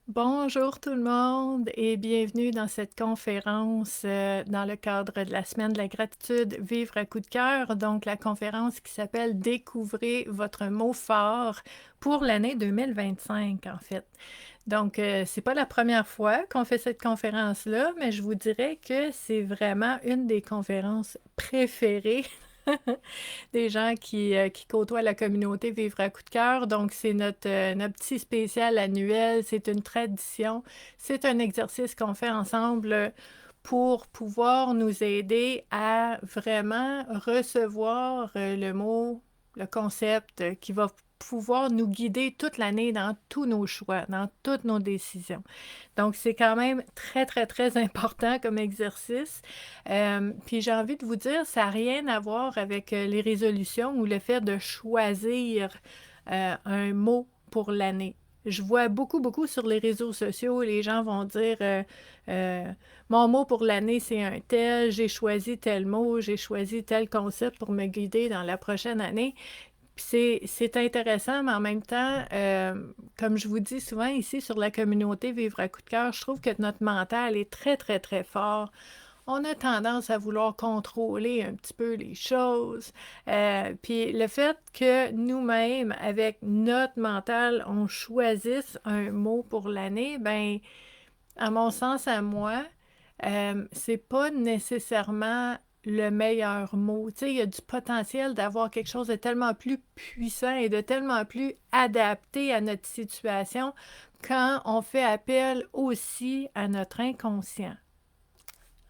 Bonjour tout le monde et bienvenue dans cette conférence dans le cadre de la semaine de la gratitude Vivre à coup de cœur. Donc la conférence qui s'appelle Découvrez votre mot fort pour l'année 2025 en fait. Donc c'est pas la première fois qu'on fait cette conférence-là, mais je vous dirais que c'est vraiment une des conférences préférées des gens qui côtoient la communauté Vivre à coup de cœur. Donc, c'est notre petit spécial annuel. C'est une tradition. C'est un exercice qu'on fait ensemble pour pouvoir nous aider à vraiment recevoir le mot, le concept qui va pouvoir nous guider toute l'année dans tous nos choix, dans toutes nos décisions. Donc, c'est quand même très, très, très important comme exercice. Puis j'ai envie de vous dire, ça n'a rien à voir avec les résolutions ou le fait de choisir un mot pour l'année. Je vois beaucoup, beaucoup sur les réseaux sociaux, les gens vont dire euh, mon mot pour l'année, c'est un tel, j'ai choisi tel mot, j'ai choisi tel concept pour me guider dans la prochaine année. Puis c'est intéressant, mais en même temps, comme je vous dis souvent ici sur la communauté Vivre à coup de cœur, je trouve que notre mental est très, très, très fort. On a tendance à vouloir contrôler un petit peu les choses. Puis le fait que nous-mêmes, avec notre mental, on choisisse un mot pour l'année, ben, à mon sens, à moi, c'est pas nécessairement le meilleur mot. Tu sais, il y a du potentiel d'avoir quelque chose de tellement plus puissant et de tellement plus adapté à notre situation quand on fait appel aussi à notre inconscient.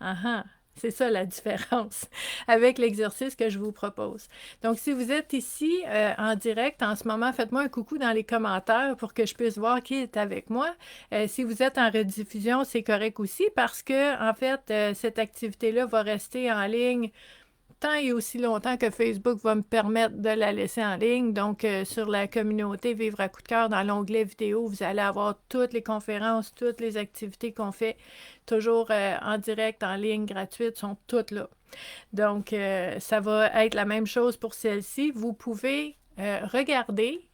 Ah ah! C'est ça la différence avec l'exercice que je vous propose. Donc, si vous êtes ici en direct en ce moment, faites-moi un coucou dans les commentaires pour que je puisse voir qui est avec moi. Si vous êtes en rediffusion, c'est correct aussi parce que, en fait, cette activité-là va rester en ligne tant et aussi longtemps que Facebook va me permettre de la laisser en ligne. Donc, sur la communauté Vivre à coup de cœur, dans l'onglet vidéo, vous allez avoir toutes les conférences, toutes les activités qu'on fait, toujours en direct, en ligne, gratuites, sont toutes là. Donc, ça va être la même chose pour celle-ci. Vous pouvez regarder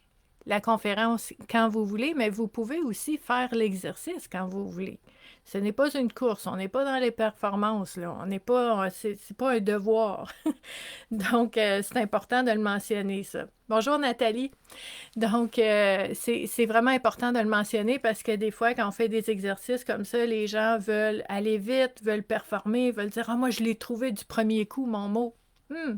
la conférence quand vous voulez, mais vous pouvez aussi faire l'exercice quand vous voulez. Ce n'est pas une course, on n'est pas dans les performances, là. On n'est pas, c'est pas un devoir. Donc, c'est important de le mentionner, ça. Bonjour Nathalie. Donc, c'est vraiment important de le mentionner parce que des fois, quand on fait des exercices comme ça, les gens veulent aller vite, veulent performer, veulent dire, ah, moi, je l'ai trouvé du premier coup, mon mot. Hmm.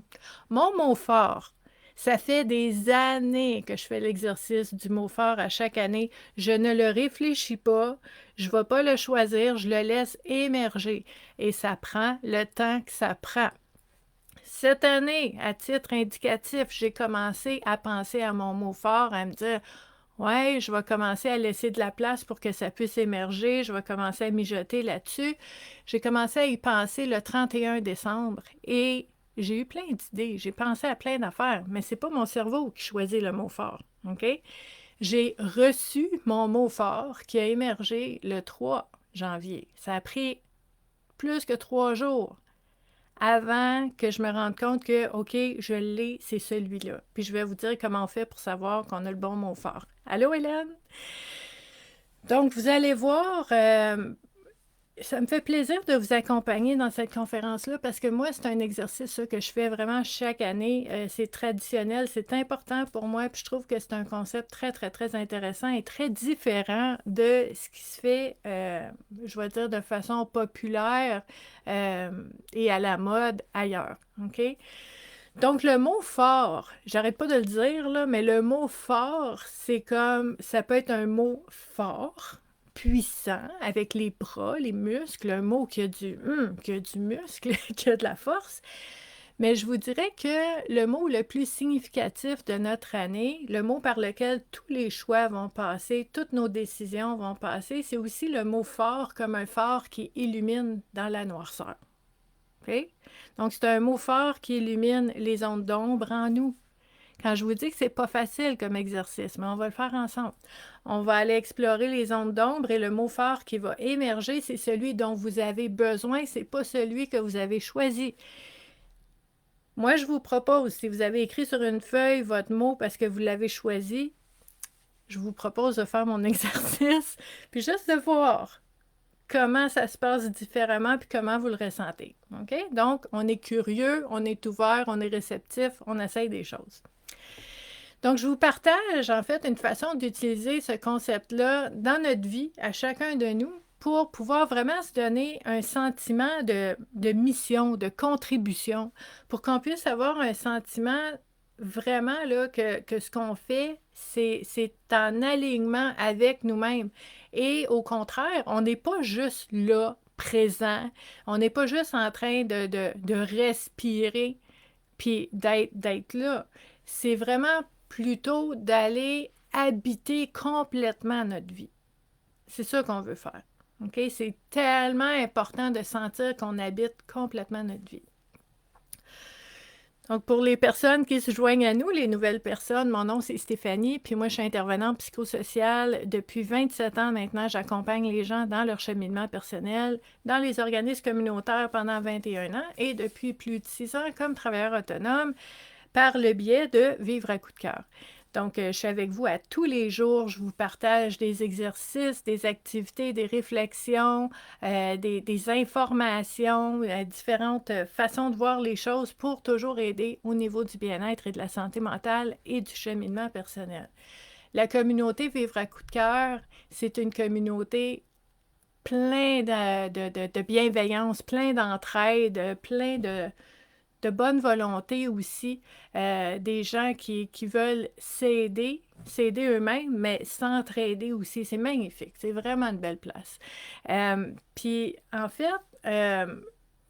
Mon mot fort. Ça fait des années que je fais l'exercice du mot fort à chaque année. Je ne le réfléchis pas, je ne vais pas le choisir, je le laisse émerger. Et ça prend le temps que ça prend. Cette année, à titre indicatif, j'ai commencé à penser à mon mot fort, à me dire, ouais, je vais commencer à laisser de la place pour que ça puisse émerger, je vais commencer à mijoter là-dessus. J'ai commencé à y penser le 31 décembre et j'ai eu plein d'idées, j'ai pensé à plein d'affaires, mais c'est pas mon cerveau qui choisit le mot fort, OK? J'ai reçu mon mot fort qui a émergé le 3 janvier. Ça a pris plus que 3 jours avant que je me rende compte que, OK, je l'ai, c'est celui-là. Puis je vais vous dire comment on fait pour savoir qu'on a le bon mot fort. Allô, Hélène? Donc, vous allez voir, ça me fait plaisir de vous accompagner dans cette conférence-là parce que moi, c'est un exercice ça, que je fais vraiment chaque année. C'est traditionnel, c'est important pour moi, puis je trouve que c'est un concept très, très, très intéressant et très différent de ce qui se fait, je vais dire, de façon populaire et à la mode ailleurs. OK? Donc, le mot fort, j'arrête pas de le dire, là, mais le mot fort, c'est comme, ça peut être un mot fort, puissant, avec les bras, les muscles, un mot qui a du muscle, qui a de la force. Mais je vous dirais que le mot le plus significatif de notre année, le mot par lequel tous les choix vont passer, toutes nos décisions vont passer, c'est aussi le mot fort comme un phare qui illumine dans la noirceur. OK? Donc, c'est un mot fort qui illumine les ondes d'ombre en nous. Quand je vous dis que c'est pas facile comme exercice, mais on va le faire ensemble. On va aller explorer les ondes d'ombre et le mot fort qui va émerger, c'est celui dont vous avez besoin, c'est pas celui que vous avez choisi. Moi, je vous propose, si vous avez écrit sur une feuille votre mot parce que vous l'avez choisi, je vous propose de faire mon exercice, puis juste de voir comment ça se passe différemment, puis comment vous le ressentez. OK? Donc, on est curieux, on est ouvert, on est réceptif, on essaye des choses. Donc, je vous partage en fait une façon d'utiliser ce concept-là dans notre vie, à chacun de nous, pour pouvoir vraiment se donner un sentiment de mission, de contribution, pour qu'on puisse avoir un sentiment vraiment là, que ce qu'on fait, c'est en alignement avec nous-mêmes. Et au contraire, on n'est pas juste là, présent, on n'est pas juste en train de respirer, puis d'être là. C'est vraiment plutôt d'aller habiter complètement notre vie. C'est ça qu'on veut faire. OK? C'est tellement important de sentir qu'on habite complètement notre vie. Donc, pour les personnes qui se joignent à nous, les nouvelles personnes, mon nom c'est Stéphanie, puis moi je suis intervenante psychosociale. Depuis 27 ans maintenant, j'accompagne les gens dans leur cheminement personnel, dans les organismes communautaires pendant 21 ans et depuis plus de 6 ans comme travailleur autonome par le biais de Vivre à coup de cœur. Donc, je suis avec vous à tous les jours. Je vous partage des exercices, des activités, des réflexions, des informations, différentes façons de voir les choses pour toujours aider au niveau du bien-être et de la santé mentale et du cheminement personnel. La communauté Vivre à coup de cœur, c'est une communauté plein de bienveillance, plein d'entraide, plein de bonne volonté aussi, des gens qui veulent s'aider eux-mêmes, mais s'entraider aussi. C'est magnifique. C'est vraiment une belle place. Puis, en fait,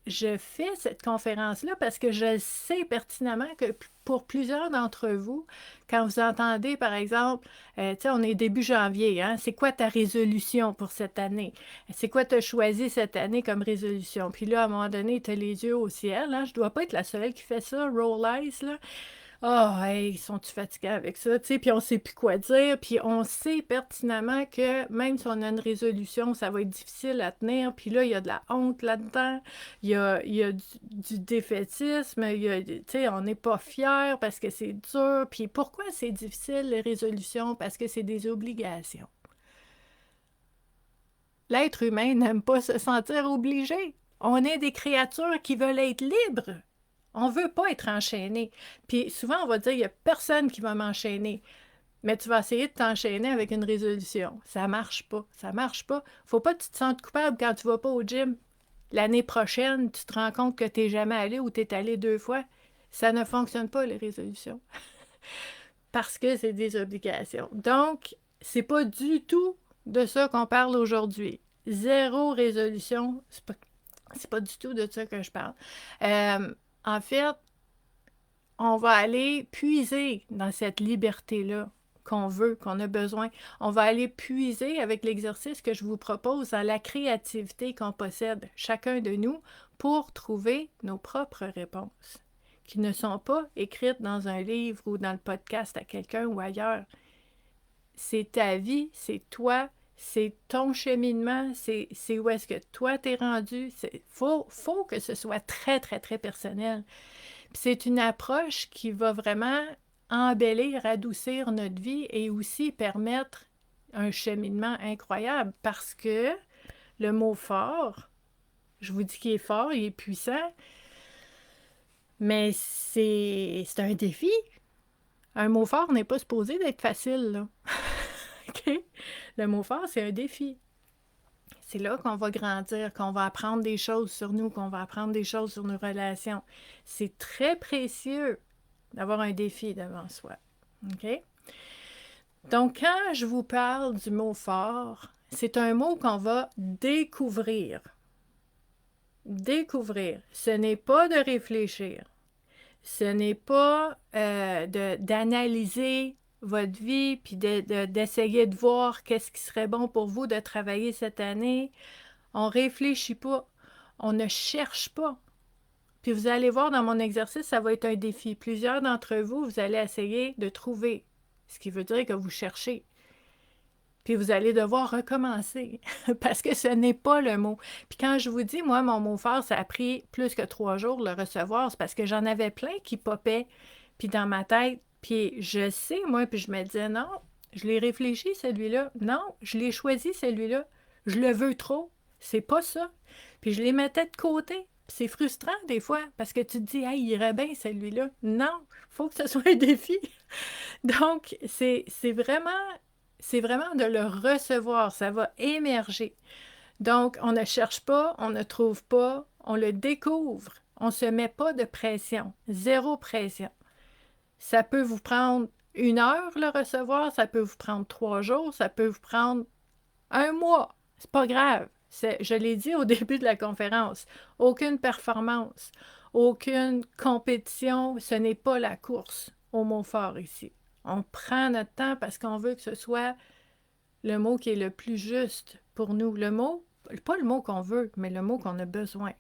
je fais cette conférence-là parce que je sais pertinemment que pour plusieurs d'entre vous, quand vous entendez, par exemple, tu sais, on est début janvier, hein, c'est quoi ta résolution pour cette année? C'est quoi tu as choisi cette année comme résolution? Puis là, à un moment donné, tu as les yeux au ciel, hein, je dois pas être la seule qui fait ça, roll eyes, là. Ah, oh, hey, sont-tu fatigués avec ça? Tu sais, puis on sait plus quoi dire, puis on sait pertinemment que même si on a une résolution, ça va être difficile à tenir, puis là, il y a de la honte là-dedans, il y a du défaitisme, tu sais, on n'est pas fier parce que c'est dur, puis pourquoi c'est difficile, les résolutions? Parce que c'est des obligations. L'être humain n'aime pas se sentir obligé. On est des créatures qui veulent être libres. On ne veut pas être enchaîné. Puis souvent, on va dire, il n'y a personne qui va m'enchaîner. Mais tu vas essayer de t'enchaîner avec une résolution. Ça ne marche pas. Ça marche pas. Faut pas que tu te sentes coupable quand tu ne vas pas au gym. L'année prochaine, tu te rends compte que tu n'es jamais allé ou tu es allé 2 fois. Ça ne fonctionne pas, les résolutions. Parce que c'est des obligations. Donc, c'est pas du tout de ça qu'on parle aujourd'hui. Zéro résolution, c'est pas du tout de ça que je parle. En fait, on va aller puiser dans cette liberté-là qu'on veut, qu'on a besoin. On va aller puiser avec l'exercice que je vous propose dans la créativité qu'on possède, chacun de nous, pour trouver nos propres réponses, qui ne sont pas écrites dans un livre ou dans le podcast à quelqu'un ou ailleurs. C'est ta vie, c'est toi, c'est ton cheminement, c'est où est-ce que toi t'es rendu. Faut que ce soit très, très, très personnel. Puis c'est une approche qui va vraiment embellir, adoucir notre vie et aussi permettre un cheminement incroyable parce que le mot fort, je vous dis qu'il est fort, il est puissant, mais c'est un défi. Un mot fort n'est pas supposé d'être facile, là. OK? Le mot fort, c'est un défi. C'est là qu'on va grandir, qu'on va apprendre des choses sur nous, qu'on va apprendre des choses sur nos relations. C'est très précieux d'avoir un défi devant soi. OK? Donc, quand je vous parle du mot fort, c'est un mot qu'on va découvrir. Découvrir. Ce n'est pas de réfléchir. Ce n'est pas d'analyser votre vie, puis d'essayer de voir qu'est-ce qui serait bon pour vous de travailler cette année. On ne réfléchit pas. On ne cherche pas. Puis vous allez voir dans mon exercice, ça va être un défi. Plusieurs d'entre vous, vous allez essayer de trouver, ce qui veut dire que vous cherchez. Puis vous allez devoir recommencer parce que ce n'est pas le mot. Puis quand je vous dis, moi, mon mot fort, ça a pris plus que 3 jours de le recevoir, c'est parce que j'en avais plein qui popaient, puis dans ma tête. Puis je sais, moi, puis je me disais, non, Je l'ai réfléchi, celui-là. Non, je l'ai choisi, celui-là. Je le veux trop. C'est pas ça. Puis je les mettais de côté. C'est frustrant des fois parce que tu te dis, hey, il irait bien celui-là. Non, il faut que ce soit un défi. Donc, c'est vraiment de le recevoir. Ça va émerger. Donc, on ne cherche pas, on ne trouve pas, on le découvre. On ne se met pas de pression. Zéro pression. Ça peut vous prendre 1 heure le recevoir, ça peut vous prendre 3 jours, ça peut vous prendre un mois. C'est pas grave. Je l'ai dit au début de la conférence, aucune performance, aucune compétition, ce n'est pas la course au mot fort ici. On prend notre temps parce qu'on veut que ce soit le mot qui est le plus juste pour nous. Le mot, pas le mot qu'on veut, mais le mot qu'on a besoin.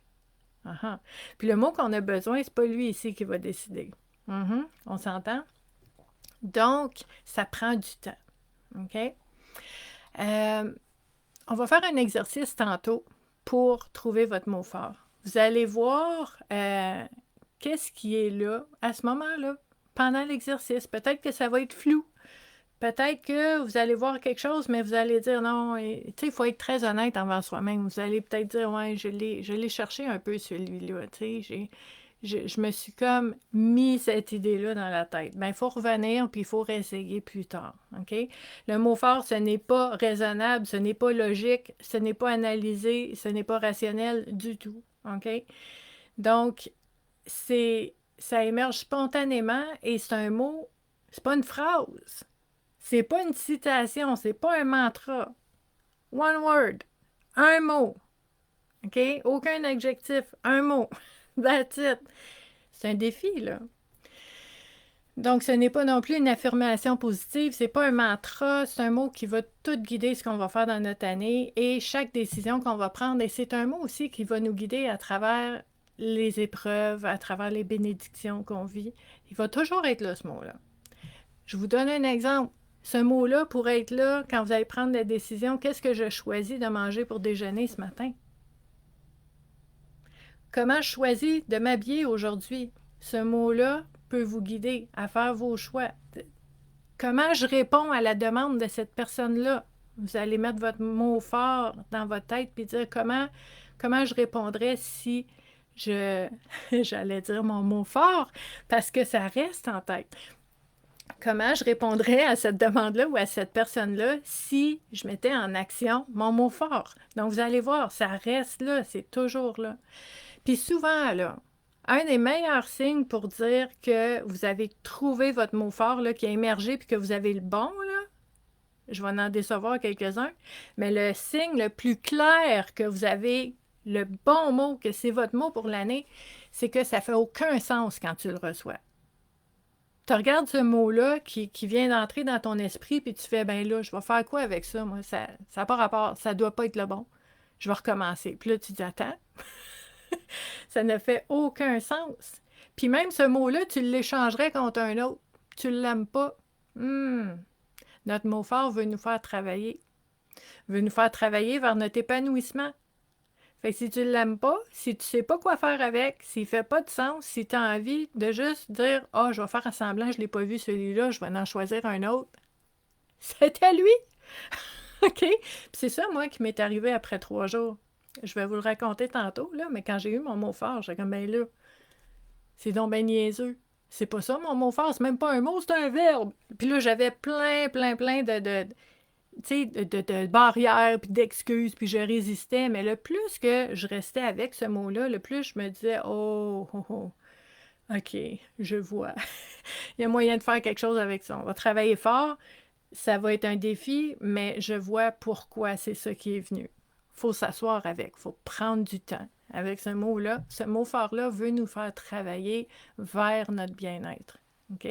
Uh-huh. Puis le mot qu'on a besoin, c'est pas lui ici qui va décider. On s'entend? Donc, ça prend du temps. OK? On va faire un exercice tantôt pour trouver votre mot fort. Vous allez voir qu'est-ce qui est là à ce moment-là, pendant l'exercice. Peut-être que ça va être flou. Peut-être que vous allez voir quelque chose, mais vous allez dire non. Tu sais, il faut être très honnête envers soi-même. Vous allez peut-être dire, ouais, je l'ai cherché un peu celui-là. Tu sais, je me suis comme mis cette idée-là dans la tête. Bien, il faut revenir, puis il faut réessayer plus tard. OK? Le mot fort, ce n'est pas raisonnable, ce n'est pas logique, ce n'est pas analysé, ce n'est pas rationnel du tout. OK? Donc, ça émerge spontanément et c'est un mot, c'est pas une phrase. C'est pas une citation, c'est pas un mantra. One word, un mot. OK? Aucun adjectif, un mot. That's it. C'est un défi, là. Donc, ce n'est pas non plus une affirmation positive, c'est pas un mantra, c'est un mot qui va tout guider ce qu'on va faire dans notre année et chaque décision qu'on va prendre. Et c'est un mot aussi qui va nous guider à travers les épreuves, à travers les bénédictions qu'on vit. Il va toujours être là, ce mot-là. Je vous donne un exemple. Ce mot-là pourrait être là quand vous allez prendre la décision, qu'est-ce que je choisis de manger pour déjeuner ce matin? Comment je choisis de m'habiller aujourd'hui? Ce mot-là peut vous guider à faire vos choix. Comment je réponds à la demande de cette personne-là? Vous allez mettre votre mot fort dans votre tête puis dire comment je répondrais si j'allais dire mon mot fort parce que ça reste en tête. Comment je répondrais à cette demande-là ou à cette personne-là si je mettais en action mon mot fort? Donc, vous allez voir, ça reste là, c'est toujours là. Puis souvent, là, un des meilleurs signes pour dire que vous avez trouvé votre mot fort là, qui a émergé puis que vous avez le bon, là, je vais en décevoir quelques-uns, mais le signe le plus clair que vous avez le bon mot, que c'est votre mot pour l'année, c'est que ça fait aucun sens quand tu le reçois. Tu regardes ce mot-là qui vient d'entrer dans ton esprit, puis tu fais, ben là, je vais faire quoi avec ça, moi? Ça n'a pas rapport, ça doit pas être le bon. Je vais recommencer. Puis là, tu dis, attends, ça ne fait aucun sens. Puis même ce mot-là, tu l'échangerais contre un autre. Tu ne l'aimes pas. Notre mot fort veut nous faire travailler. Veut nous faire travailler vers notre épanouissement. Fait que si tu ne l'aimes pas, si tu ne sais pas quoi faire avec, s'il ne fait pas de sens, si tu as envie de juste dire « Ah, je vais faire un semblant, je ne l'ai pas vu celui-là, je vais en choisir un autre. » C'est à lui! OK? Puis c'est ça, moi, qui m'est arrivé après 3 jours. Je vais vous le raconter tantôt, là, mais quand j'ai eu mon mot fort, j'étais comme « Ben là, c'est donc ben niaiseux. C'est pas ça, mon mot fort, c'est même pas un mot, c'est un verbe. » Puis là, j'avais plein de barrières, puis d'excuses, puis je résistais. Mais le plus que je restais avec ce mot-là, le plus je me disais « Oh, OK, je vois. Il y a moyen de faire quelque chose avec ça. On va travailler fort. Ça va être un défi, mais je vois pourquoi c'est ça qui est venu. Il faut s'asseoir avec. Il faut prendre du temps avec ce mot-là. Ce mot fort-là veut nous faire travailler vers notre bien-être. OK?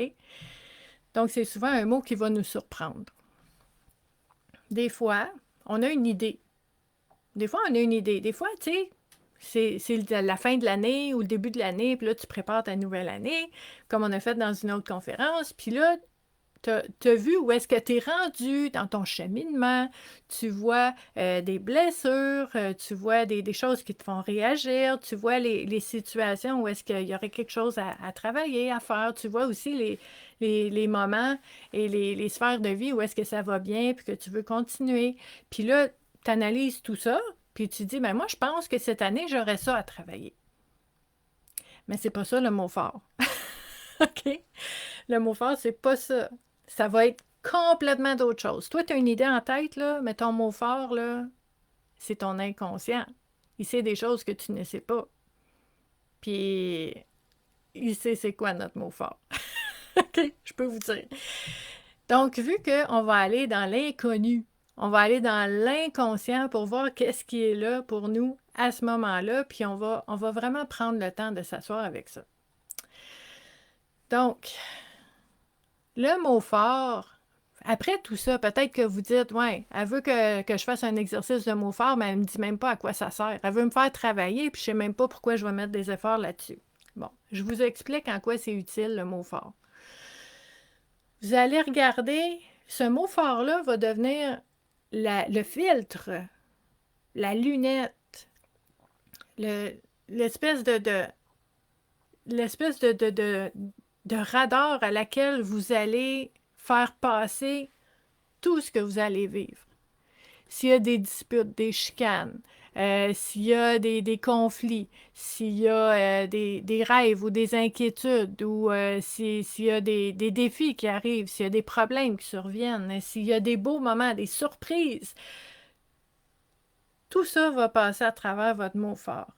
Donc, c'est souvent un mot qui va nous surprendre. Des fois, on a une idée. Des fois, tu sais, c'est la fin de l'année ou le début de l'année, puis là, tu prépares ta nouvelle année, comme on a fait dans une autre conférence, puis là, T'as vu où est-ce que tu es rendu dans ton cheminement, tu vois des blessures, tu vois des choses qui te font réagir, tu vois les situations où est-ce qu'il y aurait quelque chose à travailler, à faire, tu vois aussi les moments et les sphères de vie où est-ce que ça va bien, puis que tu veux continuer. Puis là, tu analyses tout ça, puis tu dis, ben moi, je pense que cette année, j'aurais ça à travailler. Mais c'est pas ça le mot fort. OK? Le mot fort, c'est pas ça. Ça va être complètement d'autre chose. Toi, tu as une idée en tête, là, mais ton mot fort, là, c'est ton inconscient. Il sait des choses que tu ne sais pas. Puis, il sait c'est quoi notre mot fort. OK? Je peux vous dire. Donc, vu qu'on va aller dans l'inconnu, on va aller dans l'inconscient pour voir qu'est-ce qui est là pour nous à ce moment-là, puis on va vraiment prendre le temps de s'asseoir avec ça. Donc, le mot fort, après tout ça, peut-être que vous dites, ouais, elle veut que je fasse un exercice de mot fort, mais elle ne me dit même pas à quoi ça sert. Elle veut me faire travailler, puis je ne sais même pas pourquoi je vais mettre des efforts là-dessus. Bon, je vous explique en quoi c'est utile le mot fort. Vous allez regarder, ce mot fort-là va devenir le filtre, la lunette, l'espèce l'espèce de radar à laquelle vous allez faire passer tout ce que vous allez vivre. S'il y a des disputes, des chicanes, s'il y a des conflits, s'il y a des rêves ou des inquiétudes, ou s'il y a des défis qui arrivent, s'il y a des problèmes qui surviennent, s'il y a des beaux moments, des surprises, tout ça va passer à travers votre mot fort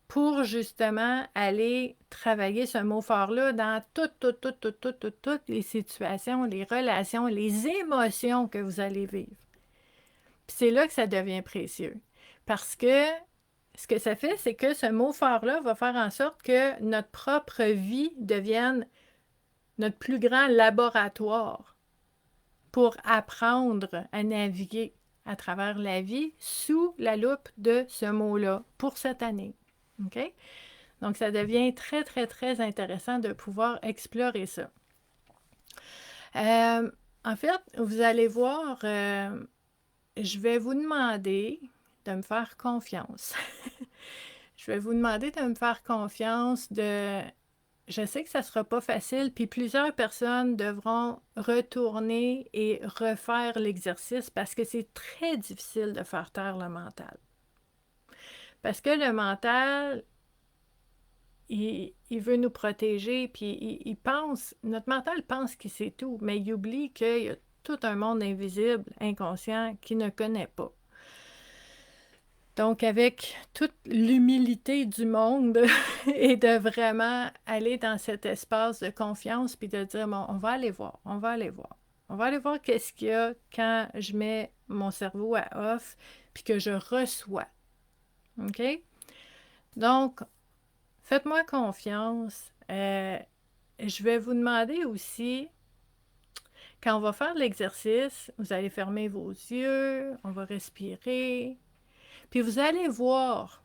pour justement aller travailler ce mot fort-là dans toutes les situations, les relations, les émotions que vous allez vivre. Puis c'est là que ça devient précieux. Parce que ce que ça fait, c'est que ce mot fort-là va faire en sorte que notre propre vie devienne notre plus grand laboratoire pour apprendre à naviguer à travers la vie sous la loupe de ce mot-là pour cette année. OK? Donc, ça devient très, très, très intéressant de pouvoir explorer ça. En fait, vous allez voir, je vais vous demander de me faire confiance. Je vais vous demander de me faire confiance. Je sais que ça ne sera pas facile, puis plusieurs personnes devront retourner et refaire l'exercice parce que c'est très difficile de faire taire le mental. Parce que le mental, il veut nous protéger, puis il pense, notre mental pense qu'il sait tout, mais il oublie qu'il y a tout un monde invisible, inconscient, qu'il ne connaît pas. Donc, avec toute l'humilité du monde et de vraiment aller dans cet espace de confiance, puis de dire, bon, on va aller voir, on va aller voir. On va aller voir qu'est-ce qu'il y a quand je mets mon cerveau à off, puis que je reçois. OK? Donc, faites-moi confiance. Je vais vous demander aussi, quand on va faire l'exercice, vous allez fermer vos yeux, on va respirer, puis vous allez voir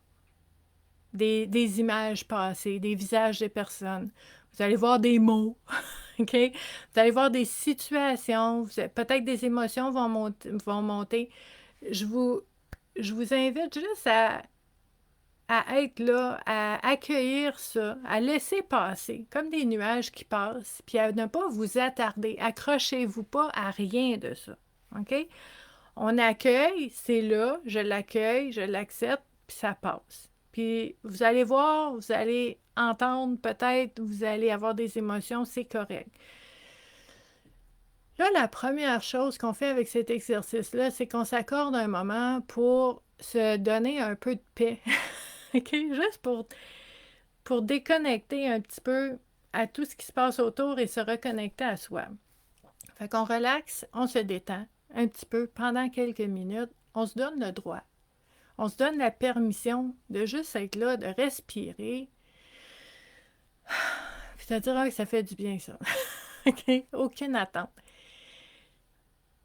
des images passées, des visages des personnes. Vous allez voir des mots, OK? Vous allez voir des situations, peut-être des émotions vont monter. Je vous invite juste à être là, à accueillir ça, à laisser passer, comme des nuages qui passent, puis à ne pas vous attarder. Accrochez-vous pas à rien de ça, OK? On accueille, c'est là, je l'accueille, je l'accepte, puis ça passe. Puis vous allez voir, vous allez entendre peut-être, vous allez avoir des émotions, c'est correct. Là, la première chose qu'on fait avec cet exercice-là, c'est qu'on s'accorde un moment pour se donner un peu de paix. OK? Juste pour déconnecter un petit peu à tout ce qui se passe autour et se reconnecter à soi. Fait qu'on relaxe, on se détend un petit peu pendant quelques minutes, on se donne le droit. On se donne la permission de juste être là, de respirer, puis de dire que ça fait du bien, ça. OK? Aucune attente.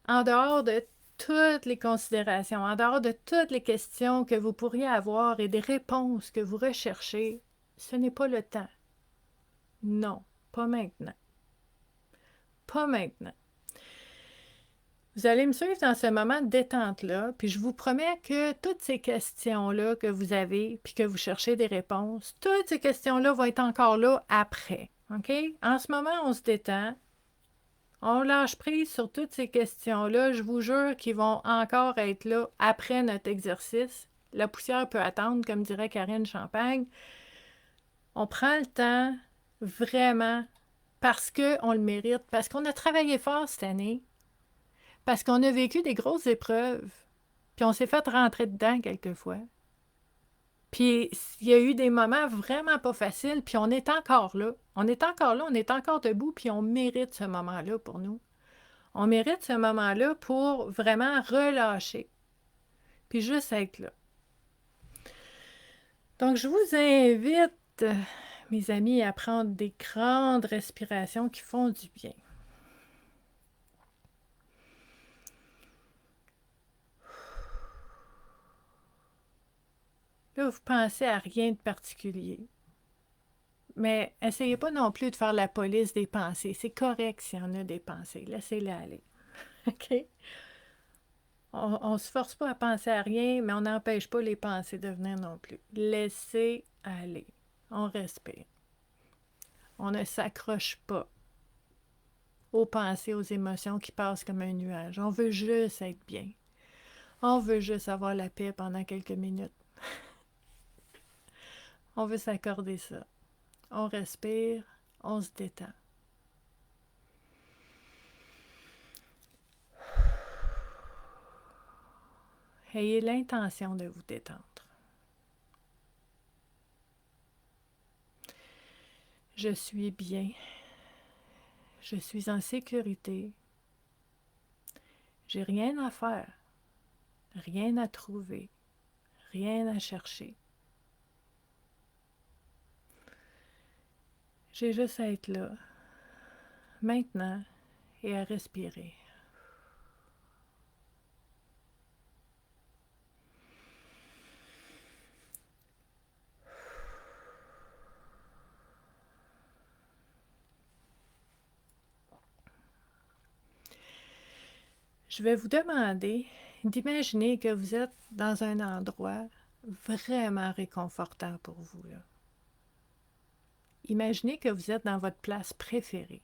En dehors de toutes les considérations, en dehors de toutes les questions que vous pourriez avoir et des réponses que vous recherchez, ce n'est pas le temps. Non, pas maintenant. pas maintenant. Vous allez me suivre dans ce moment de détente-là, puis je vous promets que toutes ces questions-là que vous avez, puis que vous cherchez des réponses, toutes ces questions-là vont être encore là après. OK? En ce moment, on se détend. On lâche prise sur toutes ces questions-là. Je vous jure qu'ils vont encore être là après notre exercice. La poussière peut attendre, comme dirait Karine Champagne. On prend le temps, vraiment, parce qu'on le mérite, parce qu'on a travaillé fort cette année, parce qu'on a vécu des grosses épreuves, puis on s'est fait rentrer dedans quelquefois. Puis il y a eu des moments vraiment pas faciles, puis on est encore là. On est encore là, on est encore debout, puis on mérite ce moment-là pour nous. On mérite ce moment-là pour vraiment relâcher, puis juste être là. Donc, je vous invite, mes amis, à prendre des grandes respirations qui font du bien. Là, vous pensez à rien de particulier. Mais essayez pas non plus de faire la police des pensées. C'est correct s'il y en a des pensées. Laissez-les aller. OK? On ne se force pas à penser à rien, mais on n'empêche pas les pensées de venir non plus. Laissez aller. On respire. On ne s'accroche pas aux pensées, aux émotions qui passent comme un nuage. On veut juste être bien. On veut juste avoir la paix pendant quelques minutes. On veut s'accorder ça. On respire, on se détend. Ayez l'intention de vous détendre. Je suis bien. Je suis en sécurité. J'ai rien à faire, rien à trouver, rien à chercher. J'ai juste à être là, maintenant, et à respirer. Je vais vous demander d'imaginer que vous êtes dans un endroit vraiment réconfortant pour vous, là. Imaginez que vous êtes dans votre place préférée.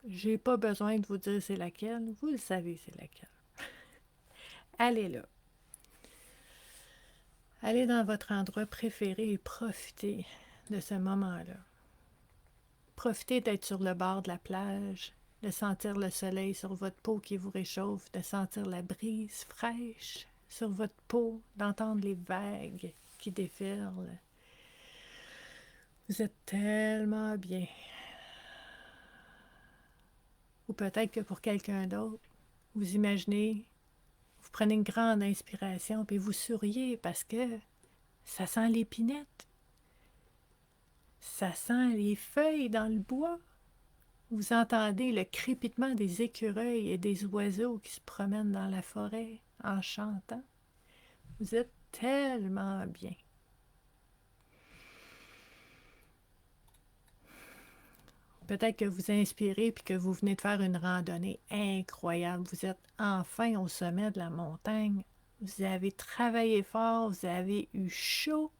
J'ai pas besoin de vous dire c'est laquelle, vous le savez c'est laquelle. Allez là. Allez dans votre endroit préféré et profitez de ce moment-là. Profitez d'être sur le bord de la plage, de sentir le soleil sur votre peau qui vous réchauffe, de sentir la brise fraîche sur votre peau, d'entendre les vagues qui déferlent. Vous êtes tellement bien. Ou peut-être que pour quelqu'un d'autre, vous imaginez, vous prenez une grande inspiration puis vous souriez parce que ça sent l'épinette. Ça sent les feuilles dans le bois. Vous entendez le crépitement des écureuils et des oiseaux qui se promènent dans la forêt en chantant. Vous êtes tellement bien. Peut-être que vous inspirez puis que vous venez de faire une randonnée incroyable. Vous êtes enfin au sommet de la montagne. Vous avez travaillé fort, vous avez eu chaud.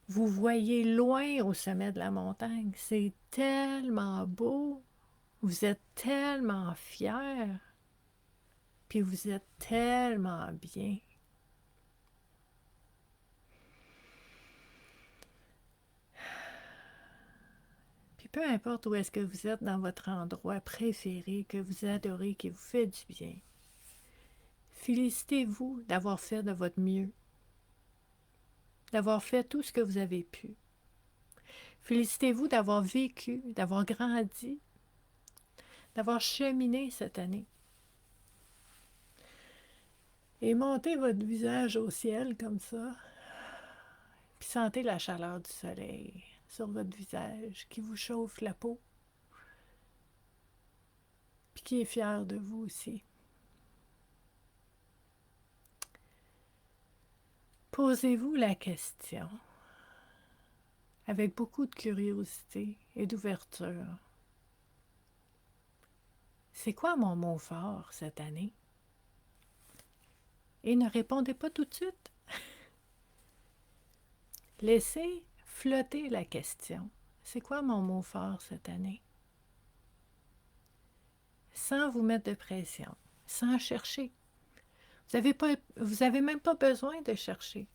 Vous voyez loin au sommet de la montagne. C'est tellement beau. Vous êtes tellement fiers. Puis vous êtes tellement bien. Puis peu importe où est-ce que vous êtes dans votre endroit préféré, que vous adorez, qui vous fait du bien, félicitez-vous d'avoir fait de votre mieux, d'avoir fait tout ce que vous avez pu. Félicitez-vous d'avoir vécu, d'avoir grandi, d'avoir cheminé cette année. Et montez votre visage au ciel comme ça, puis sentez la chaleur du soleil sur votre visage qui vous chauffe la peau, puis qui est fier de vous aussi. Posez-vous la question avec beaucoup de curiosité et d'ouverture. c'est quoi mon mot fort cette année? Et ne répondez pas tout de suite. Laissez flotter la question. C'est quoi mon mot fort cette année? Sans vous mettre de pression, sans chercher. Vous avez même pas besoin de chercher.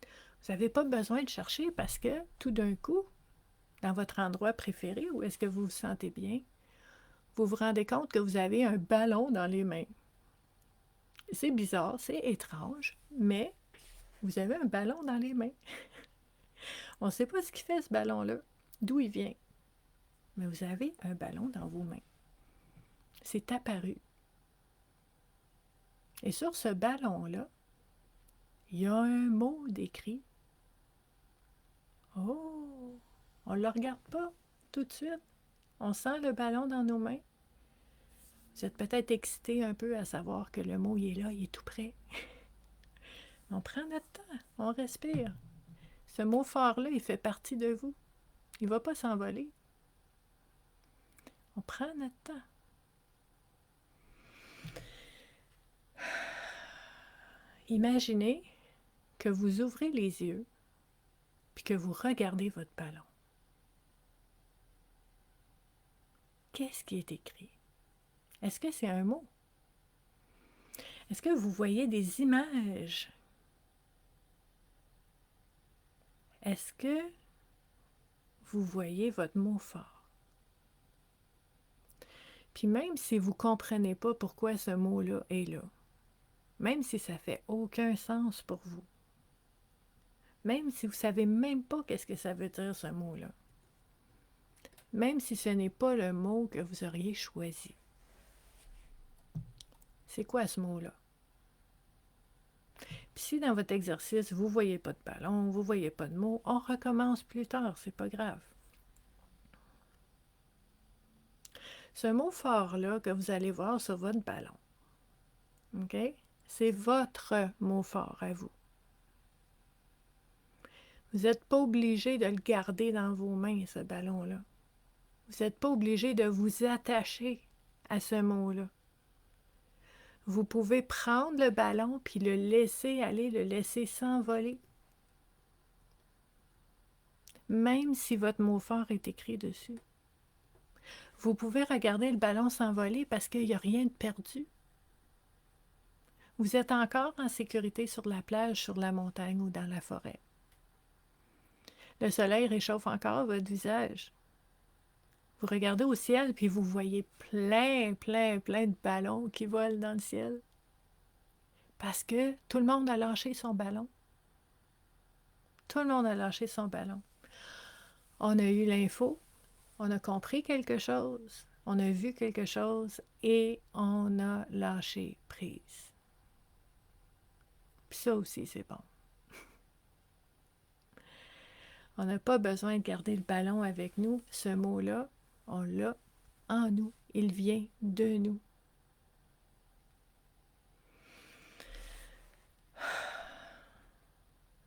Vous n'avez pas besoin de chercher parce que tout d'un coup, dans votre endroit préféré, où est-ce que vous vous sentez bien, vous vous rendez compte que vous avez un ballon dans les mains. C'est bizarre, c'est étrange, mais vous avez un ballon dans les mains. On ne sait pas ce qu'il fait ce ballon-là, d'où il vient, mais vous avez un ballon dans vos mains. C'est apparu. Et sur ce ballon-là, il y a un mot décrit. Oh, on ne le regarde pas tout de suite. On sent le ballon dans nos mains. Vous êtes peut-être excité un peu à savoir que le mot il est là, il est tout près. On prend notre temps, on respire. Ce mot fort-là, il fait partie de vous. Il ne va pas s'envoler. On prend notre temps. Imaginez que vous ouvrez les yeux puis que vous regardez votre ballon. Qu'est-ce qui est écrit? Est-ce que c'est un mot? Est-ce que vous voyez des images? Est-ce que vous voyez votre mot fort? Puis même si vous ne comprenez pas pourquoi ce mot-là est là, même si ça ne fait aucun sens pour vous, même si vous ne savez même pas qu'est-ce que ça veut dire ce mot-là, même si ce n'est pas le mot que vous auriez choisi, c'est quoi ce mot-là? Puis si dans votre exercice, vous ne voyez pas de ballon, vous ne voyez pas de mots, on recommence plus tard, c'est pas grave. Ce mot fort-là que vous allez voir sur votre ballon, OK? C'est votre mot fort à vous. Vous n'êtes pas obligé de le garder dans vos mains, ce ballon-là. Vous n'êtes pas obligé de vous attacher à ce mot-là. Vous pouvez prendre le ballon puis le laisser aller, le laisser s'envoler. Même si votre mot fort est écrit dessus. Vous pouvez regarder le ballon s'envoler parce qu'il n'y a rien de perdu. Vous êtes encore en sécurité sur la plage, sur la montagne ou dans la forêt. Le soleil réchauffe encore votre visage. Vous regardez au ciel puis vous voyez plein de ballons qui volent dans le ciel. Parce que tout le monde a lâché son ballon. Tout le monde a lâché son ballon. On a eu l'info, on a compris quelque chose, on a vu quelque chose et on a lâché prise. Puis ça aussi, c'est bon. On n'a pas besoin de garder le ballon avec nous. Ce mot-là, on l'a en nous. Il vient de nous.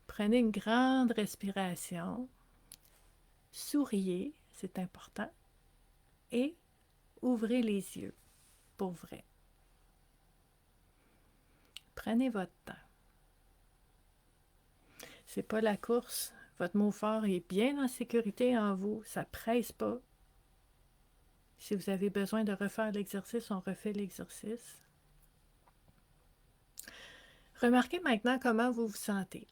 Prenez une grande respiration. Souriez, c'est important. Et ouvrez les yeux, pour vrai. Prenez votre temps. C'est pas la course. Votre mot fort est bien en sécurité en vous. Ça presse pas. Si vous avez besoin de refaire l'exercice, on refait l'exercice. Remarquez maintenant comment vous vous sentez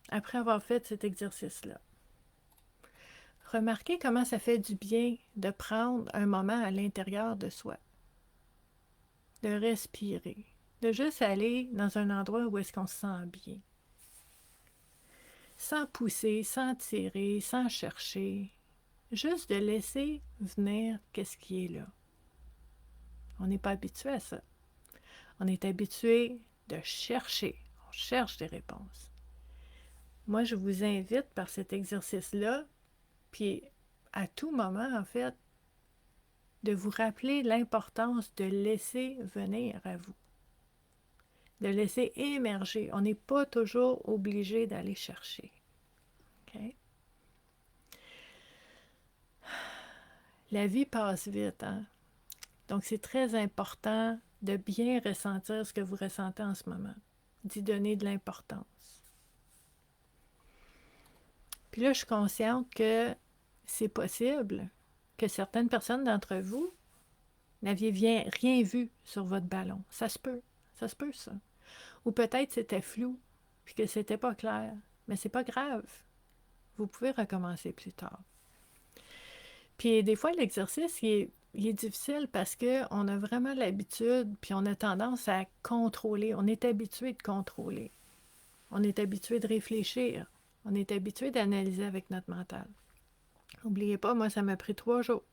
après avoir fait cet exercice-là. Remarquez comment ça fait du bien de prendre un moment à l'intérieur de soi, de respirer, de juste aller dans un endroit où est-ce qu'on se sent bien. Sans pousser, sans tirer, sans chercher, juste de laisser venir qu'est-ce qui est là. On n'est pas habitué à ça. On est habitué de chercher. On cherche des réponses. Moi, je vous invite par cet exercice-là, puis à tout moment, en fait, de vous rappeler l'importance de laisser venir à vous, de laisser émerger. On n'est pas toujours obligé d'aller chercher. Okay? La vie passe vite, hein? Donc, c'est très important de bien ressentir ce que vous ressentez en ce moment, d'y donner de l'importance. Puis là, je suis consciente que c'est possible que certaines personnes d'entre vous n'aviez rien vu sur votre ballon. Ça se peut, ça. Ou peut-être c'était flou, puis que c'était pas clair. Mais c'est pas grave. Vous pouvez recommencer plus tard. Puis des fois, l'exercice, il est difficile parce qu'on a vraiment l'habitude, puis on a tendance à contrôler. On est habitué de contrôler. On est habitué de réfléchir. On est habitué d'analyser avec notre mental. N'oubliez pas, moi, ça m'a pris 3 jours.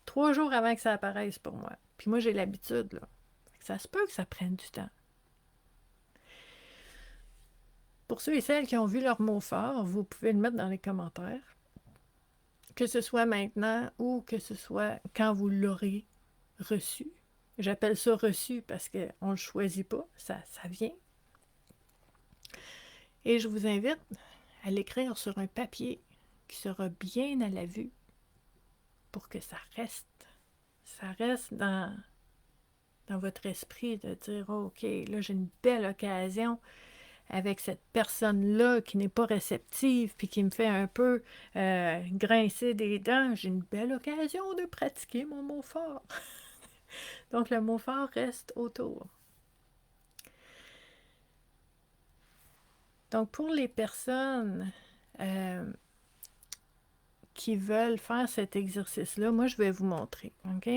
3 jours avant que ça apparaisse pour moi. Puis moi, j'ai l'habitude, là. Ça se peut que ça prenne du temps. Pour ceux et celles qui ont vu leur mot fort, vous pouvez le mettre dans les commentaires. Que ce soit maintenant ou que ce soit quand vous l'aurez reçu. J'appelle ça reçu parce qu'on ne le choisit pas, ça vient. Et je vous invite à l'écrire sur un papier qui sera bien à la vue pour que ça reste. Ça reste dans votre esprit de dire oh, OK, là j'ai une belle occasion avec cette personne-là qui n'est pas réceptive puis qui me fait un peu grincer des dents. J'ai une belle occasion de pratiquer mon mot fort. Donc le mot fort reste autour. Donc pour les personnes qui veulent faire cet exercice-là, moi je vais vous montrer, OK?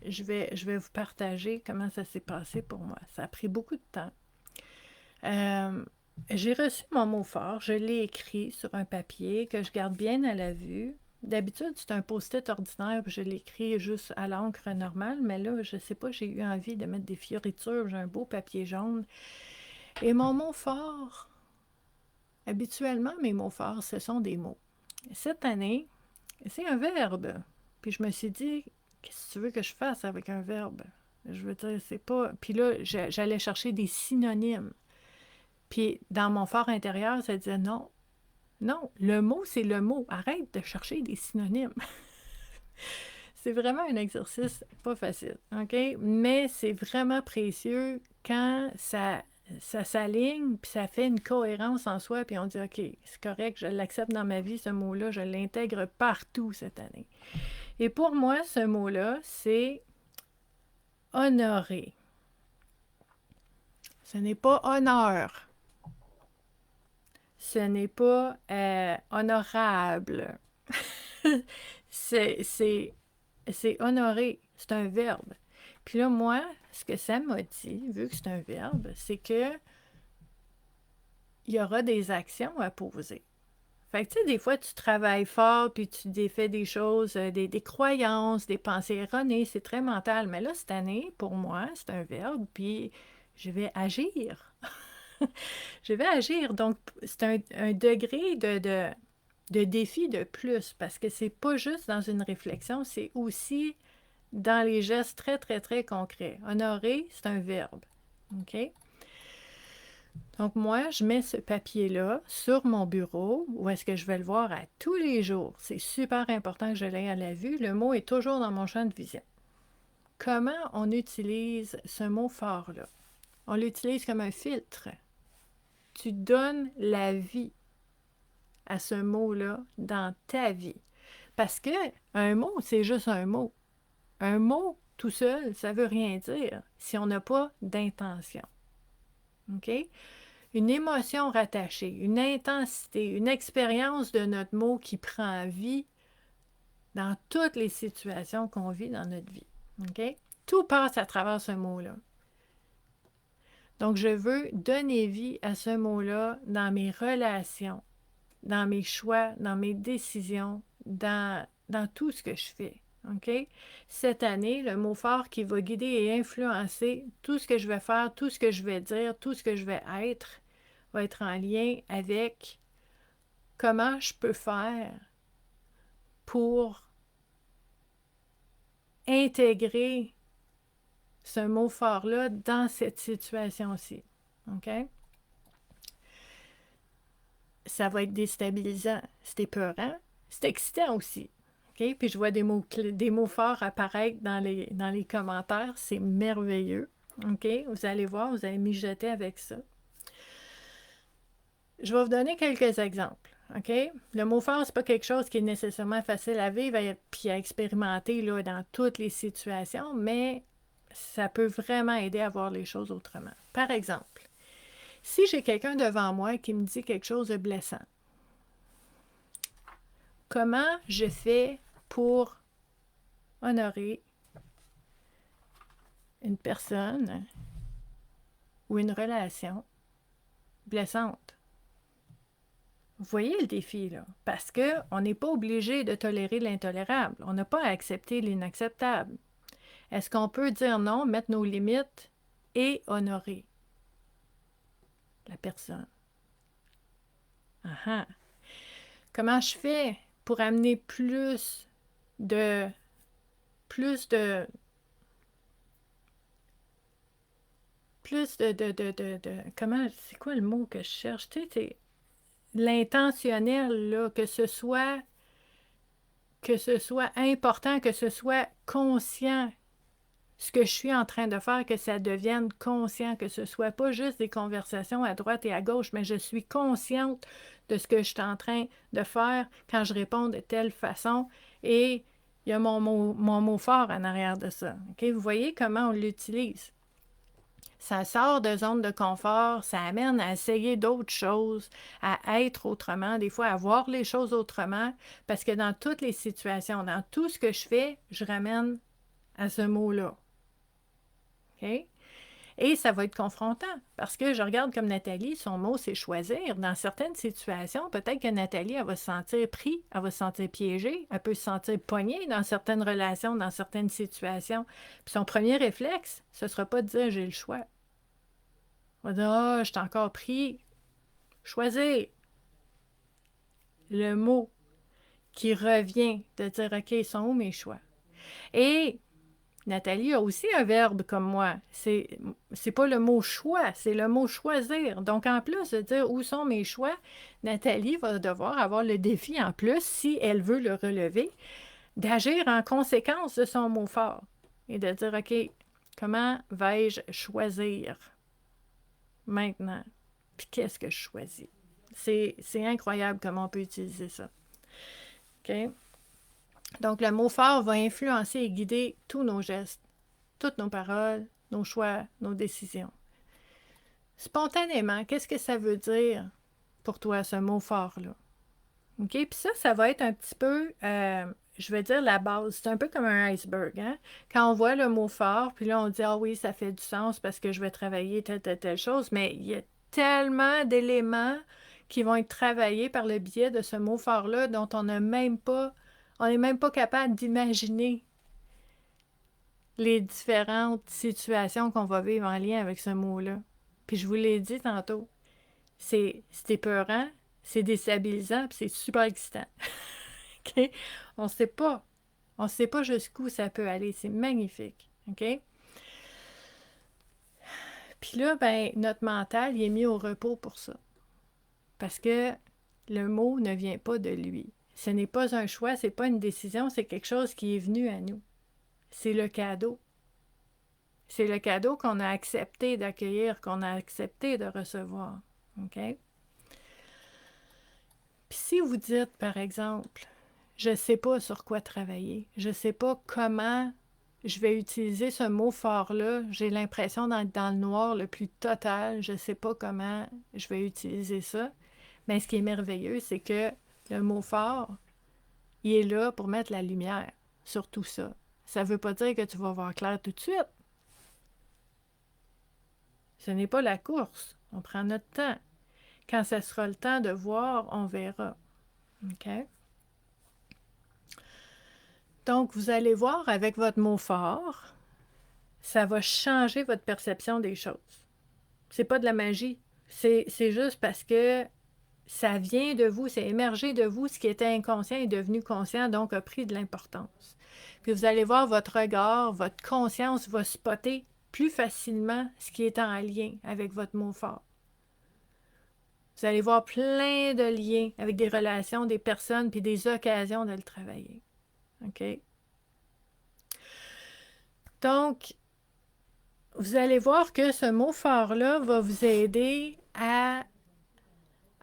Je vais vous partager comment ça s'est passé pour moi. Ça a pris beaucoup de temps. J'ai reçu mon mot fort, je l'ai écrit sur un papier que je garde bien à la vue. D'habitude, c'est un post-it ordinaire, puis je l'écris juste à l'encre normale, mais là, je sais pas, j'ai eu envie de mettre des fioritures, j'ai un beau papier jaune. Et mon mot fort, habituellement, mes mots forts, ce sont des mots. Cette année, c'est un verbe. Puis je me suis dit, qu'est-ce que tu veux que je fasse avec un verbe? Je veux dire, c'est pas... Puis là, j'allais chercher des synonymes. Puis dans mon fort intérieur, ça disait non. Non, le mot, c'est le mot. Arrête de chercher des synonymes. C'est vraiment un exercice pas facile, OK? Mais c'est vraiment précieux quand ça s'aligne, puis ça fait une cohérence en soi, puis on dit, OK, c'est correct, je l'accepte dans ma vie, ce mot-là, je l'intègre partout cette année. Et pour moi, ce mot-là, c'est honorer. Ce n'est pas honneur. Ce n'est pas honorable. c'est honorer. C'est un verbe. Puis là, moi, ce que ça m'a dit, vu que c'est un verbe, c'est que il y aura des actions à poser. Fait que, tu sais, des fois, tu travailles fort, puis tu défais des choses, des croyances, des pensées erronées, c'est très mental. Mais là, cette année, pour moi, c'est un verbe, puis je vais agir. Je vais agir. Donc, c'est un degré de défi de plus, parce que c'est pas juste dans une réflexion, c'est aussi dans les gestes très, très, très concrets. Honorer, c'est un verbe. OK? Donc, moi, je mets ce papier-là sur mon bureau où est-ce que je vais le voir à tous les jours. C'est super important que je l'aie à la vue. Le mot est toujours dans mon champ de vision. Comment on utilise ce mot fort-là? On l'utilise comme un filtre. Tu donnes la vie à ce mot-là dans ta vie. Parce que un mot, c'est juste un mot. Un mot tout seul, ça ne veut rien dire si on n'a pas d'intention. OK? Une émotion rattachée, une intensité, une expérience de notre mot qui prend vie dans toutes les situations qu'on vit dans notre vie. OK? Tout passe à travers ce mot-là. Donc, je veux donner vie à ce mot-là dans mes relations, dans mes choix, dans mes décisions, dans tout ce que je fais. OK? Cette année, le mot fort qui va guider et influencer tout ce que je vais faire, tout ce que je vais dire, tout ce que je vais être, va être en lien avec comment je peux faire pour intégrer ce mot fort-là dans cette situation-ci. OK? Ça va être déstabilisant. C'est épeurant. C'est excitant aussi. OK? Puis je vois des mots forts apparaître dans les commentaires. C'est merveilleux. OK? Vous allez voir, vous allez mijoter avec ça. Je vais vous donner quelques exemples. OK? Le mot fort, c'est pas quelque chose qui est nécessairement facile à vivre et puis à expérimenter là, dans toutes les situations, mais ça peut vraiment aider à voir les choses autrement. Par exemple, si j'ai quelqu'un devant moi qui me dit quelque chose de blessant, comment je fais pour honorer une personne ou une relation blessante? Vous voyez le défi, là? Parce qu'on n'est pas obligé de tolérer l'intolérable. On n'a pas à accepter l'inacceptable. Est-ce qu'on peut dire non, mettre nos limites et honorer la personne? Ah. Comment je fais pour amener de comment, c'est quoi le mot que je cherche? Tu sais, c'est l'intentionnel, là, que ce soit important, que ce soit conscient, ce que je suis en train de faire, que ça devienne conscient, que ce soit pas juste des conversations à droite et à gauche, mais je suis consciente de ce que je suis en train de faire quand je réponds de telle façon. Et il y a mon mot fort en arrière de ça. Okay? Vous voyez comment on l'utilise. Ça sort de zone de confort, ça amène à essayer d'autres choses, à être autrement, des fois à voir les choses autrement, parce que dans toutes les situations, dans tout ce que je fais, je ramène à ce mot-là. OK? Et ça va être confrontant, parce que je regarde comme Nathalie, son mot, c'est choisir. Dans certaines situations, peut-être que Nathalie, elle va se sentir prise, elle va se sentir piégée, elle peut se sentir poignée dans certaines relations, dans certaines situations. Puis son premier réflexe, ce ne sera pas de dire « j'ai le choix ». On va dire « ah, je t'ai encore pris ». Choisir le mot qui revient, de dire « ok, ils sont où mes choix ». Et Nathalie a aussi un verbe comme moi. C'est pas le mot choix, c'est le mot choisir. Donc, en plus de dire où sont mes choix, Nathalie va devoir avoir le défi en plus, si elle veut le relever, d'agir en conséquence de son mot fort et de dire, OK, comment vais-je choisir maintenant? Puis qu'est-ce que je choisis? C'est incroyable comment on peut utiliser ça. OK? Donc, le mot fort va influencer et guider tous nos gestes, toutes nos paroles, nos choix, nos décisions. Spontanément, qu'est-ce que ça veut dire pour toi, ce mot fort-là? OK? Puis ça va être un petit peu, je vais dire la base. C'est un peu comme un iceberg, hein? Quand on voit le mot fort, puis là, on dit « ah oui, ça fait du sens parce que je vais travailler telle chose », mais il y a tellement d'éléments qui vont être travaillés par le biais de ce mot fort-là dont on n'est même pas capable d'imaginer les différentes situations qu'on va vivre en lien avec ce mot-là. Puis je vous l'ai dit tantôt, c'est épeurant, c'est déstabilisant, puis c'est super excitant. OK? On ne sait pas. On ne sait pas jusqu'où ça peut aller. C'est magnifique. OK? Puis là, ben, notre mental, il est mis au repos pour ça. Parce que le mot ne vient pas de lui. Ce n'est pas un choix, ce n'est pas une décision, c'est quelque chose qui est venu à nous. C'est le cadeau. C'est le cadeau qu'on a accepté d'accueillir, qu'on a accepté de recevoir. OK? Puis si vous dites, par exemple, je ne sais pas sur quoi travailler, je ne sais pas comment je vais utiliser ce mot fort-là, j'ai l'impression d'être dans le noir le plus total, je ne sais pas comment je vais utiliser ça. Mais ce qui est merveilleux, c'est que le mot fort, il est là pour mettre la lumière sur tout ça. Ça ne veut pas dire que tu vas voir clair tout de suite. Ce n'est pas la course. On prend notre temps. Quand ce sera le temps de voir, on verra. OK? Donc, vous allez voir avec votre mot fort, ça va changer votre perception des choses. C'est pas de la magie. C'est juste parce que ça vient de vous, c'est émergé de vous. Ce qui était inconscient est devenu conscient, donc a pris de l'importance. Puis vous allez voir votre regard, votre conscience va spotter plus facilement ce qui est en lien avec votre mot fort. Vous allez voir plein de liens avec des relations, des personnes, puis des occasions de le travailler. OK? Donc, vous allez voir que ce mot fort-là va vous aider à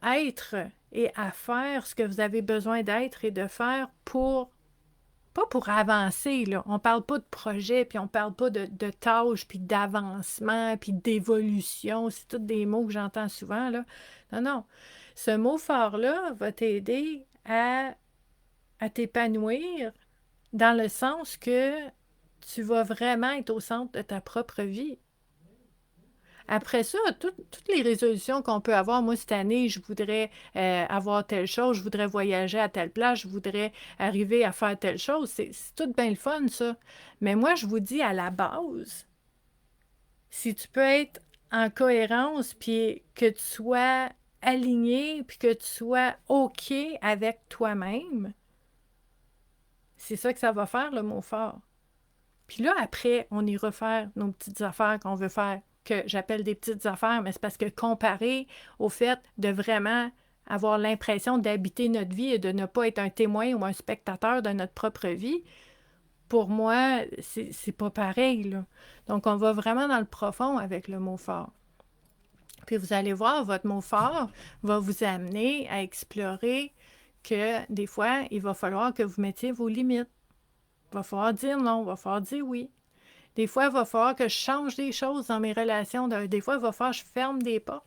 être et à faire ce que vous avez besoin d'être et de faire pour, pas pour avancer, là. On parle pas de projet, puis on parle pas de tâches, puis d'avancement, puis d'évolution. C'est tous des mots que j'entends souvent, là. Non, non. Ce mot fort-là va t'aider à t'épanouir dans le sens que tu vas vraiment être au centre de ta propre vie. Après ça, toutes les résolutions qu'on peut avoir, moi, cette année, je voudrais avoir telle chose, je voudrais voyager à telle place, je voudrais arriver à faire telle chose. C'est tout bien le fun, ça. Mais moi, je vous dis à la base, si tu peux être en cohérence, puis que tu sois aligné, puis que tu sois OK avec toi-même, c'est ça que ça va faire, le mot fort. Puis là, après, on ira faire nos petites affaires qu'on veut faire, que j'appelle des petites affaires, mais c'est parce que comparé au fait de vraiment avoir l'impression d'habiter notre vie et de ne pas être un témoin ou un spectateur de notre propre vie, pour moi, c'est pas pareil, là. Donc, on va vraiment dans le profond avec le mot fort. Puis vous allez voir, votre mot fort va vous amener à explorer que des fois, il va falloir que vous mettiez vos limites. Il va falloir dire non, il va falloir dire oui. Des fois, il va falloir que je change des choses dans mes relations. Des fois, il va falloir que je ferme des portes.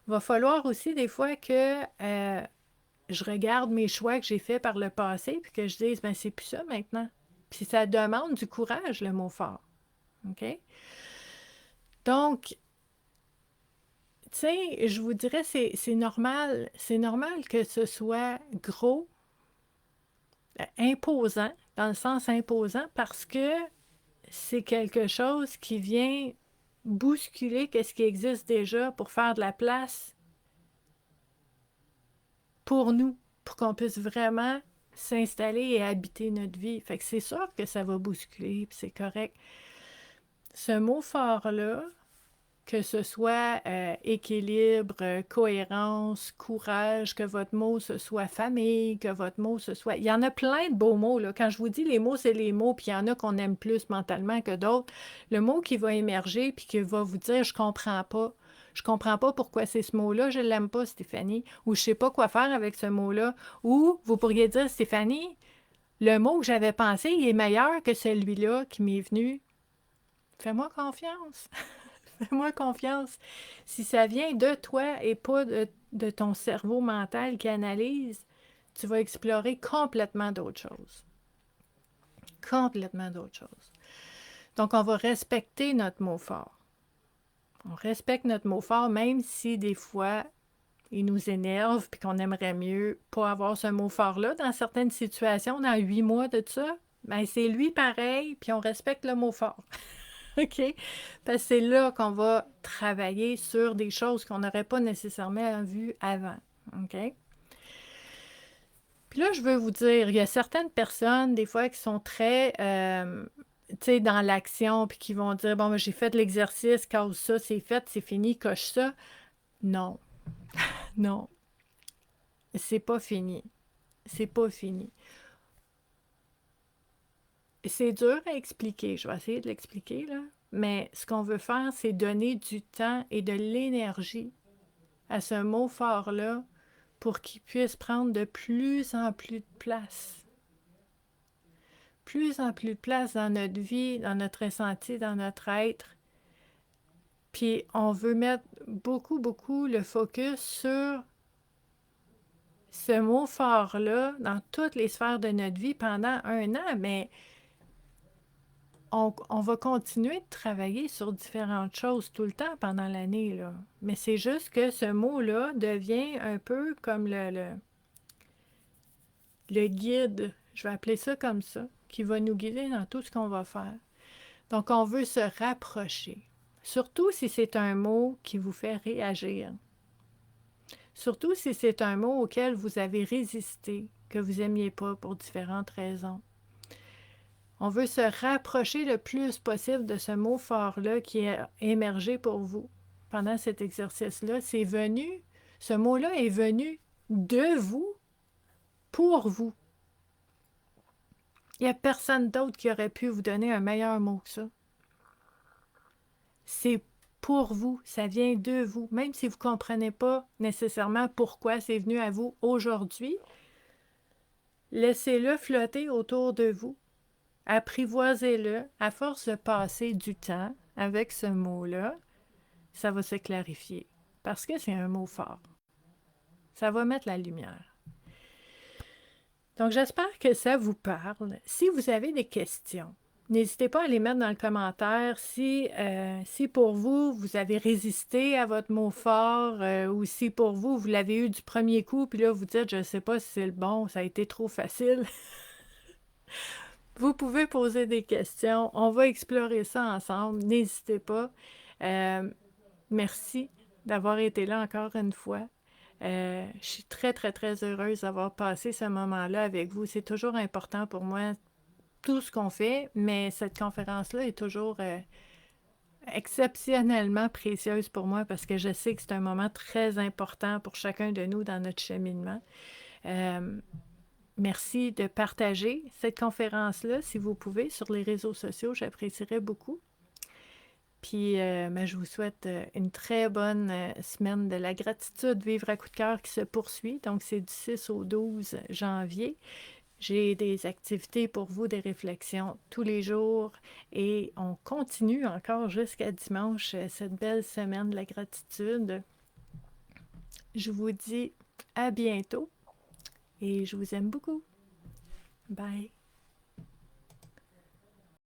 Il va falloir aussi des fois que je regarde mes choix que j'ai faits par le passé puis que je dise, ben c'est plus ça maintenant. Puis ça demande du courage, le mot fort. OK? Donc, tu sais, je vous dirais, c'est normal. C'est normal que ce soit gros, imposant, dans le sens imposant, parce que c'est quelque chose qui vient bousculer ce qui existe déjà pour faire de la place pour nous, pour qu'on puisse vraiment s'installer et habiter notre vie. Fait que c'est sûr que ça va bousculer, puis c'est correct. Ce mot fort-là, que ce soit équilibre, cohérence, courage, que votre mot ce soit famille, que votre mot ce soit... Il y en a plein de beaux mots, là. Quand je vous dis les mots, c'est les mots, puis il y en a qu'on aime plus mentalement que d'autres. Le mot qui va émerger, puis qui va vous dire « je comprends pas ». Je comprends pas pourquoi c'est ce mot-là, je l'aime pas, Stéphanie, ou je sais pas quoi faire avec ce mot-là. Ou vous pourriez dire, Stéphanie, le mot que j'avais pensé, il est meilleur que celui-là qui m'est venu. Fais-moi confiance. Fais-moi confiance. Si ça vient de toi et pas de ton cerveau mental qui analyse, tu vas explorer complètement d'autres choses. Complètement d'autres choses. Donc, on va respecter notre mot fort. On respecte notre mot fort, même si des fois, il nous énerve et qu'on aimerait mieux pas avoir ce mot fort-là dans certaines situations, dans 8 mois de ça. Ben, c'est lui pareil, puis on respecte le mot fort. OK? Parce que c'est là qu'on va travailler sur des choses qu'on n'aurait pas nécessairement vues avant. OK? Puis là, je veux vous dire, il y a certaines personnes, des fois, qui sont très, tu sais, dans l'action, puis qui vont dire, bon, ben, j'ai fait l'exercice, cause ça, c'est fait, c'est fini, coche ça. Non, non, c'est pas fini. C'est pas fini. C'est dur à expliquer, je vais essayer de l'expliquer, là. Mais ce qu'on veut faire, c'est donner du temps et de l'énergie à ce mot fort-là pour qu'il puisse prendre de plus en plus de place. Plus en plus de place dans notre vie, dans notre ressenti, dans notre être. Puis on veut mettre beaucoup, beaucoup le focus sur ce mot fort-là dans toutes les sphères de notre vie pendant 1 an, mais on va continuer de travailler sur différentes choses tout le temps pendant l'année, là. Mais c'est juste que ce mot-là devient un peu comme le guide, je vais appeler ça comme ça, qui va nous guider dans tout ce qu'on va faire. Donc, on veut se rapprocher. Surtout si c'est un mot qui vous fait réagir. Surtout si c'est un mot auquel vous avez résisté, que vous n'aimiez pas pour différentes raisons. On veut se rapprocher le plus possible de ce mot fort-là qui est émergé pour vous pendant cet exercice-là. C'est venu, ce mot-là est venu de vous, pour vous. Il n'y a personne d'autre qui aurait pu vous donner un meilleur mot que ça. C'est pour vous, ça vient de vous. Même si vous ne comprenez pas nécessairement pourquoi c'est venu à vous aujourd'hui, laissez-le flotter autour de vous. Apprivoisez-le. À force de passer du temps avec ce mot-là, ça va se clarifier. Parce que c'est un mot fort. Ça va mettre la lumière. Donc, j'espère que ça vous parle. Si vous avez des questions, n'hésitez pas à les mettre dans le commentaire. Si pour vous, vous avez résisté à votre mot fort ou si pour vous, vous l'avez eu du premier coup, puis là, vous dites, je ne sais pas si c'est le bon, ça a été trop facile. Vous pouvez poser des questions. On va explorer ça ensemble. N'hésitez pas. Merci d'avoir été là encore une fois. Je suis très, très, très heureuse d'avoir passé ce moment-là avec vous. C'est toujours important pour moi, tout ce qu'on fait, mais cette conférence-là est toujours exceptionnellement précieuse pour moi parce que je sais que c'est un moment très important pour chacun de nous dans notre cheminement. Merci de partager cette conférence-là, si vous pouvez, sur les réseaux sociaux. J'apprécierais beaucoup. Puis, je vous souhaite une très bonne semaine de la gratitude Vivre à coup de cœur qui se poursuit. Donc, c'est du 6 au 12 janvier. J'ai des activités pour vous, des réflexions tous les jours et on continue encore jusqu'à dimanche cette belle semaine de la gratitude. Je vous dis à bientôt et je vous aime beaucoup. Bye!